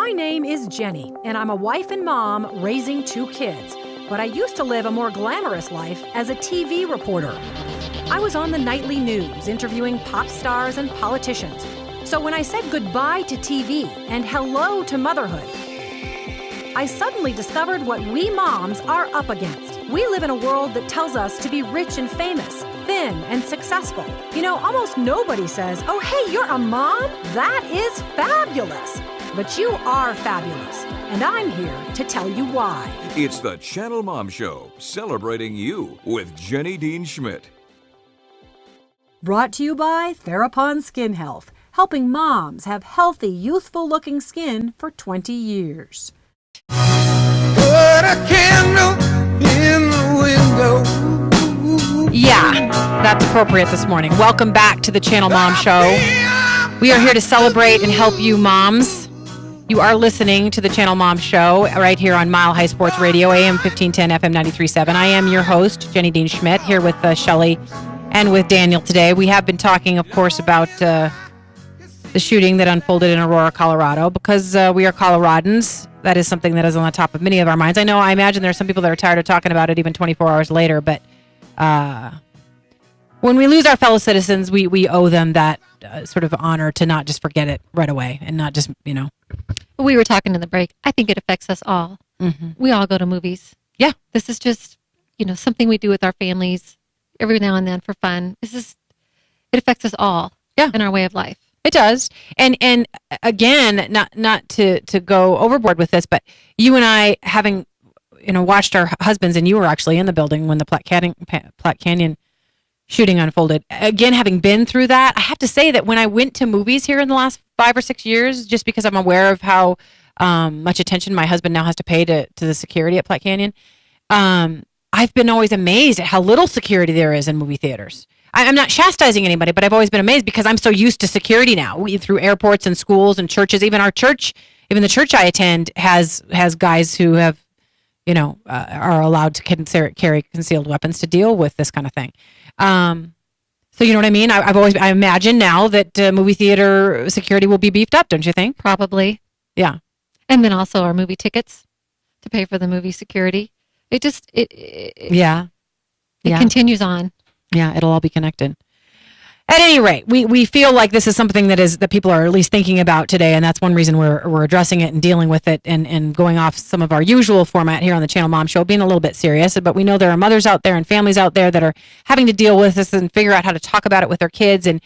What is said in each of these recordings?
My name is Jenny, and I'm a wife and mom raising 2 kids. But I used to live a more glamorous life as a TV reporter. I was on the nightly news interviewing pop stars and politicians. So when I said goodbye to TV and hello to motherhood, I suddenly discovered what we moms are up against. We live in a world that tells us to be rich and famous, thin and successful. You know, almost nobody says, "Oh, hey, you're a mom? That is fabulous." But you are fabulous, and I'm here to tell you why. It's the Channel Mom Show, celebrating you with Jenny Dean Schmidt. Brought to you by Therapon Skin Health, helping moms have healthy, youthful-looking skin for 20 years. Put a candle in the window. Yeah, that's appropriate this morning. Welcome back to the Channel Mom Show. We are here to celebrate and help you moms. You are listening to the Channel Mom Show right here on Mile High Sports Radio, AM 1510, FM 93.7. I am your host, Jenny Dean Schmidt, here with Shelley and with Daniel today. We have been talking, of course, about the shooting that unfolded in Aurora, Colorado, because we are Coloradans. That is something that is on the top of many of our minds. I imagine there are some people that are tired of talking about it even 24 hours later, but when we lose our fellow citizens, we owe them that sort of honor to not just forget it right away and not just, We were talking in the break. I think it affects us all. Mm-hmm. We all go to movies. Yeah. This is just, something we do with our families every now and then for fun. It affects us all in our way of life. It does. And again, not to go overboard with this, but you and I having, watched our husbands, and you were actually in the building when the Platte Canyon shooting unfolded. Again, having been through that, I have to say that when I went to movies here in the last 5 or 6 years, just because I'm aware of how much attention my husband now has to pay to the security at Platte Canyon, I've been always amazed at how little security there is in movie theaters. I'm not chastising anybody, but I've always been amazed because I'm so used to security now. Through airports and schools and churches, even our church, even the church I attend has guys who have, are allowed to carry concealed weapons to deal with this kind of thing. So you know what I mean? I imagine now that movie theater security will be beefed up, don't you think? Probably. Yeah. And then also our movie tickets to pay for the movie security. It continues on. Yeah, it'll all be connected. At any rate, we feel like this is something that people are at least thinking about today, and that's one reason we're addressing it and dealing with it and going off some of our usual format here on the Channel Mom Show, being a little bit serious. But we know there are mothers out there and families out there that are having to deal with this and figure out how to talk about it with their kids. And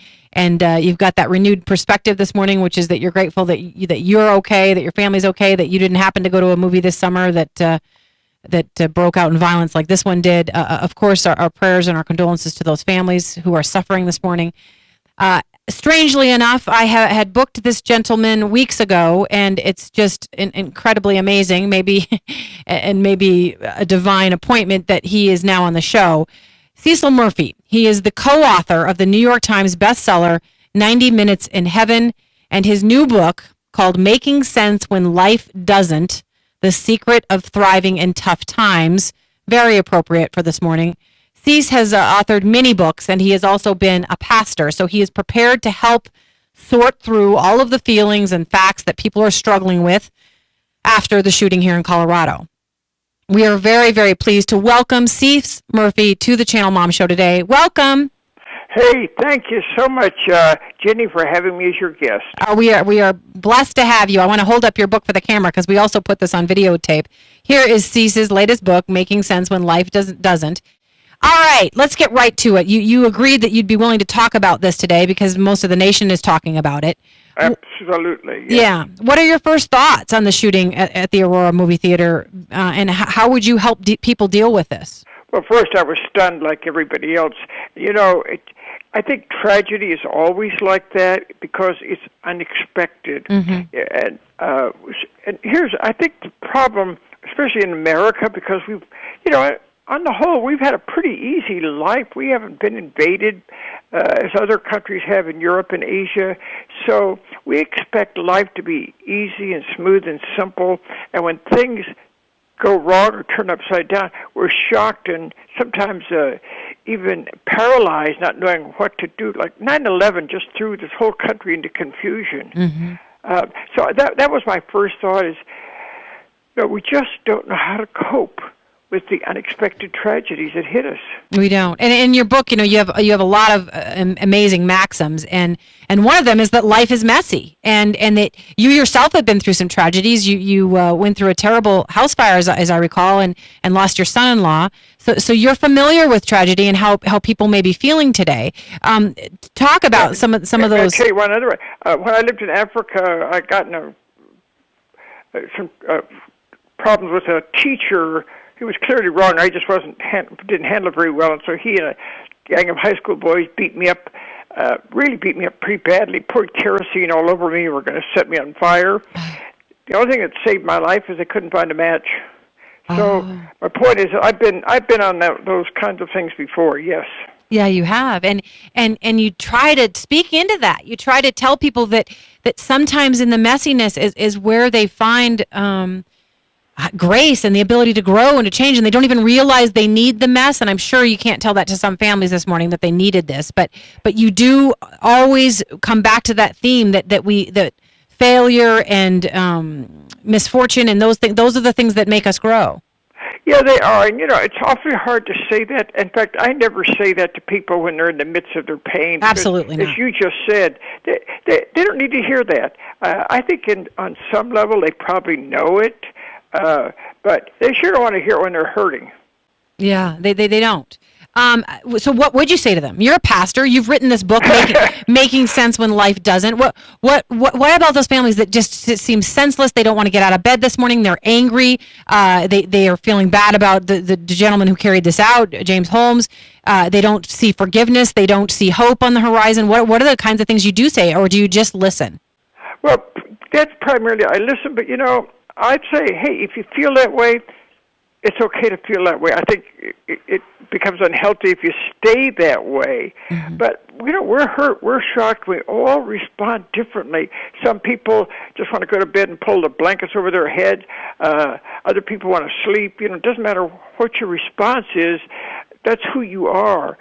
you've got that renewed perspective this morning, which is that you're grateful that you're okay, that your family's okay, that you didn't happen to go to a movie this summer that broke out in violence like this one did. Of course, our prayers and our condolences to those families who are suffering this morning. Strangely enough, I had booked this gentleman weeks ago, and it's just incredibly amazing, maybe a divine appointment that he is now on the show. Cecil Murphy. He is the co-author of the New York Times bestseller, 90 Minutes in Heaven, and his new book called Making Sense When Life Doesn't, The Secret of Thriving in Tough Times. Very appropriate for this morning. Cease has authored many books, and he has also been a pastor, so he is prepared to help sort through all of the feelings and facts that people are struggling with after the shooting here in Colorado. We are very, very pleased to welcome Cease Murphy to the Channel Mom Show today. Welcome. Hey, thank you so much, Jenny, for having me as your guest. We are blessed to have you. I want to hold up your book for the camera because we also put this on videotape. Here is Cease's latest book, Making Sense When Life Doesn't. All right, let's get right to it. You agreed that you'd be willing to talk about this today because most of the nation is talking about it. Absolutely. Yeah. What are your first thoughts on the shooting at the Aurora movie theater, and how would you help people deal with this? Well, first, I was stunned like everybody else. I think tragedy is always like that because it's unexpected. Mm-hmm. And here's, I think, the problem, especially in America, because we've, on the whole, we've had a pretty easy life. We haven't been invaded as other countries have in Europe and Asia. So we expect life to be easy and smooth and simple. And when things go wrong or turn upside down, we're shocked and sometimes even paralyzed, not knowing what to do. Like 9/11 just threw this whole country into confusion. Mm-hmm. So that was my first thought is, we just don't know how to cope with the unexpected tragedies that hit us. We don't. And in your book, you have a lot of amazing maxims, and one of them is that life is messy, and that you yourself have been through some tragedies. You went through a terrible house fire, as I recall, and lost your son-in-law. So you're familiar with tragedy and how people may be feeling today. Talk about some of those. I'll tell you one other way. When I lived in Africa, I got in some problems with a teacher. He was clearly wrong. I just didn't handle it very well, and so he and a gang of high school boys beat me up, really beat me up pretty badly. Poured kerosene all over me. Were going to set me on fire. The only thing that saved my life is they couldn't find a match. So my point is, I've been on those kinds of things before. Yes. Yeah, you have, and you try to speak into that. You try to tell people that sometimes in the messiness is where they find grace and the ability to grow and to change, and they don't even realize they need the mess. And I'm sure you can't tell that to some families this morning that they needed this, but you do always come back to that theme that failure and misfortune and those are the things that make us grow. Yeah, they are, and it's awfully hard to say that. In fact, I never say that to people when they're in the midst of their pain. Absolutely not. As you just said, they don't need to hear that. I think on some level they probably know it. But they sure don't want to hear it when they're hurting. Yeah, they don't. So what would you say to them? You're a pastor. You've written this book, making sense when life doesn't. What about those families that just seem senseless? They don't want to get out of bed this morning. They're angry. They are feeling bad about the gentleman who carried this out, James Holmes. They don't see forgiveness. They don't see hope on the horizon. What are the kinds of things you do say, or do you just listen? Well, that's primarily I listen, but I'd say, hey, if you feel that way, it's okay to feel that way. I think it becomes unhealthy if you stay that way. Mm-hmm. But, we're hurt, we're shocked, we all respond differently. Some people just want to go to bed and pull the blankets over their head. Other people want to sleep. It doesn't matter what your response is. That's who you are.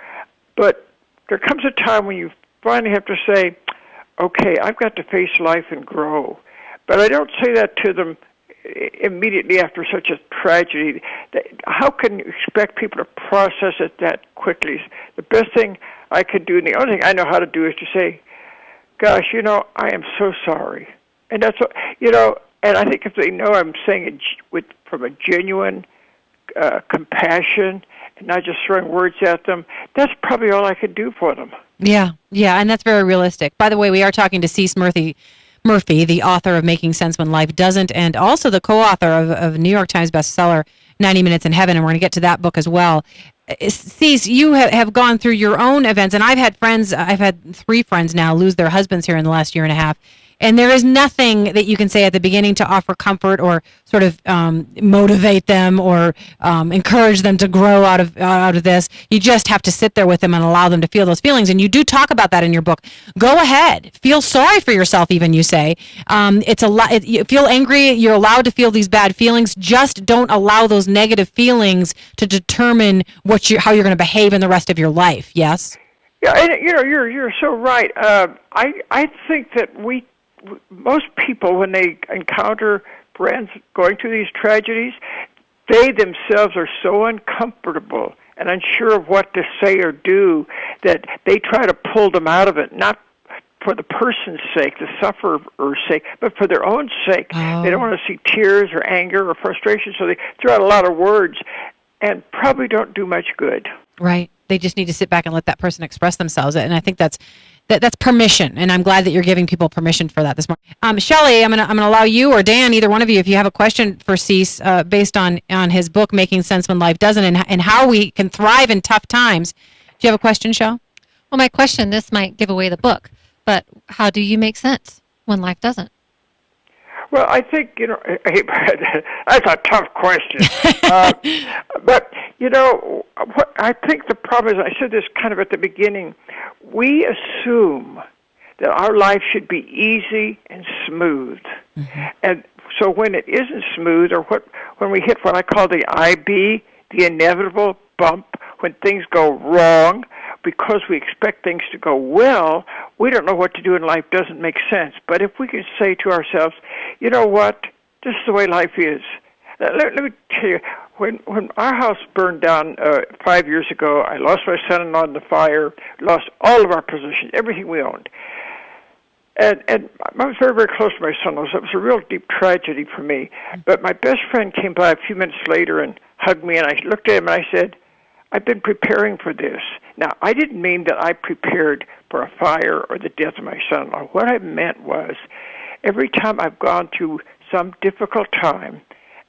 But there comes a time when you finally have to say, okay, I've got to face life and grow. But I don't say that to them immediately after such a tragedy. How can you expect people to process it that quickly? The best thing I could do, and the only thing I know how to do, is to say, gosh, I am so sorry. And that's what, and I think if they know I'm saying it from a genuine compassion and not just throwing words at them, that's probably all I can do for them. Yeah, and that's very realistic. By the way, we are talking to Cease Murphy, the author of Making Sense When Life Doesn't, and also the co-author of New York Times bestseller, 90 Minutes in Heaven, and we're going to get to that book as well. Cease, you have gone through your own events, and I've had 3 friends now lose their husbands here in the last year and a half, and there is nothing that you can say at the beginning to offer comfort or sort of motivate them or encourage them to grow out of this. You just have to sit there with them and allow them to feel those feelings, and you do talk about that in your book. Go ahead, feel sorry for yourself. Even you say it's you feel angry. You're allowed to feel these bad feelings. Just don't allow those negative feelings to determine how you're going to behave in the rest of your life. Yes. Yeah, and you're so right. I think that most people, when they encounter friends going through these tragedies, they themselves are so uncomfortable and unsure of what to say or do that they try to pull them out of it, not for the person's sake, the sufferer's sake, but for their own sake. Oh. They don't want to see tears or anger or frustration, so they throw out a lot of words and probably don't do much good. Right. They just need to sit back and let that person express themselves. And I think that's permission, and I'm glad that you're giving people permission for that this morning. Shelley, I'm gonna allow you or Dan, either one of you, if you have a question for Cease based on his book, Making Sense When Life Doesn't, and how we can thrive in tough times. Do you have a question, Shell? Well, my question, this might give away the book, but how do you make sense when life doesn't? Well, I think, that's a tough question. But, I think the problem is, I said this kind of at the beginning, we assume that our life should be easy and smooth. Mm-hmm. And so when it isn't smooth, or when we hit what I call the IB, the inevitable bump, when things go wrong, because we expect things to go well, we don't know what to do in life doesn't make sense. But if we can say to ourselves, you know what, this is the way life is. Let me tell you, when our house burned down 5 years ago, I lost my son-in-law in the fire, lost all of our possessions, everything we owned. And I was very, very close to my son-in-law, so it was a real deep tragedy for me. But my best friend came by a few minutes later and hugged me, and I looked at him and I said, I've been preparing for this. Now, I didn't mean that I prepared for a fire or the death of my son-in-law. What I meant was, every time I've gone through some difficult time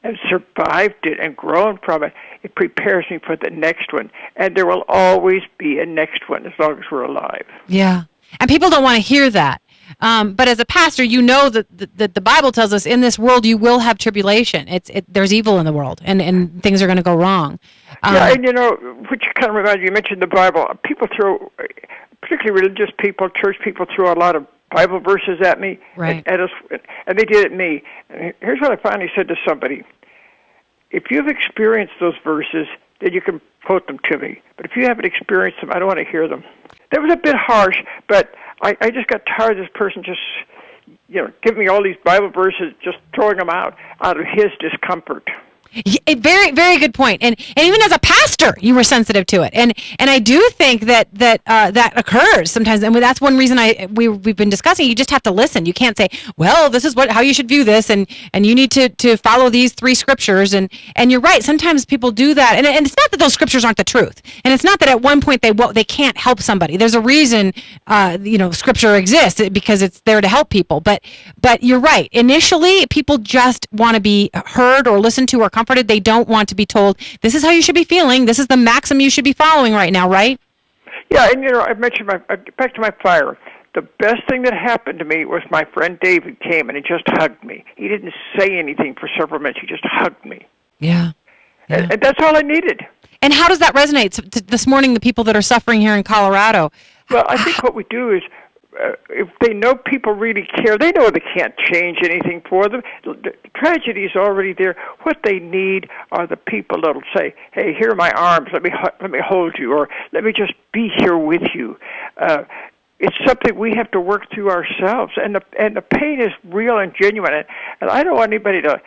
and survived it and grown from it, it prepares me for the next one. And there will always be a next one as long as we're alive. Yeah. And people don't want to hear that. But as a pastor, you know that the Bible tells us in this world you will have tribulation. There's evil in the world, and things are going to go wrong. Yeah, and which kind of reminds me, you mentioned the Bible. People throw, particularly religious people, church people, throw a lot of Bible verses at me, right, at us, and they did it at me. And here's what I finally said to somebody. If you've experienced those verses, then you can quote them to me. But if you haven't experienced them, I don't want to hear them. That was a bit harsh, but I just got tired of this person just, giving me all these Bible verses, just throwing them out of his discomfort. Very, very good point. And even as a pastor, you were sensitive to it. And I do think that occurs sometimes. And that's one reason we've been discussing. You just have to listen. You can't say, well, this is how you should view this, and you need to follow these 3 scriptures. And you're right. Sometimes people do that. And it's not that those scriptures aren't the truth. And it's not that at one point they can't help somebody. There's a reason, scripture exists, because it's there to help people. But you're right. Initially, people just want to be heard or listened to or comforted. They don't want to be told, this is how you should be feeling. This is the maxim you should be following right now, right? Yeah, and I mentioned back to my fire. The best thing that happened to me was my friend David came and he just hugged me. He didn't say anything for several minutes. He just hugged me. Yeah. And that's all I needed. And how does that resonate this morning, the people that are suffering here in Colorado? Well, I think what we do is, if they know people really care, they know they can't change anything for them. The tragedy is already there. What they need are the people that'll say, hey, here are my arms, let me hold you, or let me just be here with you. It's something we have to work through ourselves, and the pain is real and genuine, and I don't want anybody to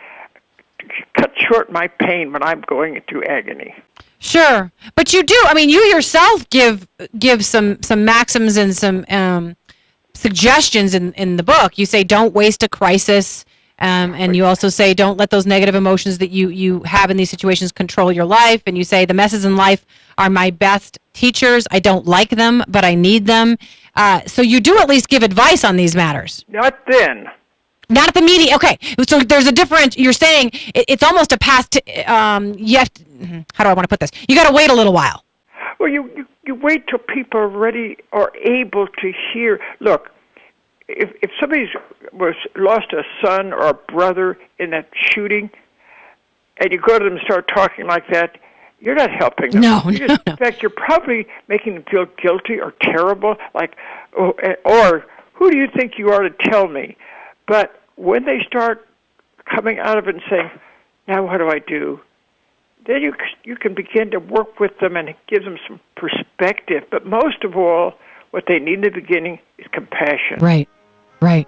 cut short my pain when I'm going through agony. Sure, but you do. I mean, you yourself give some maxims and some suggestions in the book. You say don't waste a crisis, and you also say don't let those negative emotions that you have in these situations control your life. And you say the messes in life are my best teachers. I don't like them, but I need them. So you do at least give advice on these matters. Not then. Not at the meeting. Okay, so there's a difference. You're saying it's almost a past. You have to, how do I want to put this? You got to wait a little while. Well, you wait till people are ready or able to hear. Look, if somebody's lost a son or a brother in that shooting, and you go to them and start talking like that, you're not helping them. No. In fact, you're probably making them feel guilty or terrible, like, or who do you think you are to tell me? But when they start coming out of it and saying, now what do I do? Then you can begin to work with them, and it gives them some perspective. But most of all, what they need in the beginning is compassion. Right.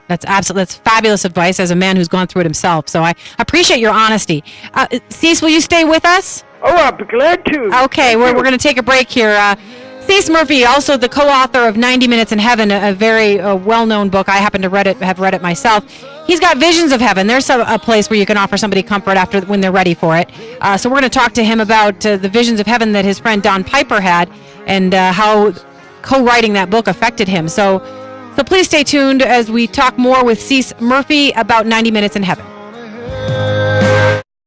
That's fabulous advice as a man who's gone through it himself. So I appreciate your honesty. Cease, will you stay with us? Oh, I'll be glad to. Okay, we're going to take a break here. Cease Murphy, also the co-author of 90 Minutes in Heaven, a very well-known book. I happen to have read it myself. He's got Visions of Heaven. There's a place where you can offer somebody comfort when they're ready for it. So we're going to talk to him about the Visions of Heaven that his friend Don Piper had, and how co-writing that book affected him. So please stay tuned as we talk more with Cease Murphy about 90 Minutes in Heaven.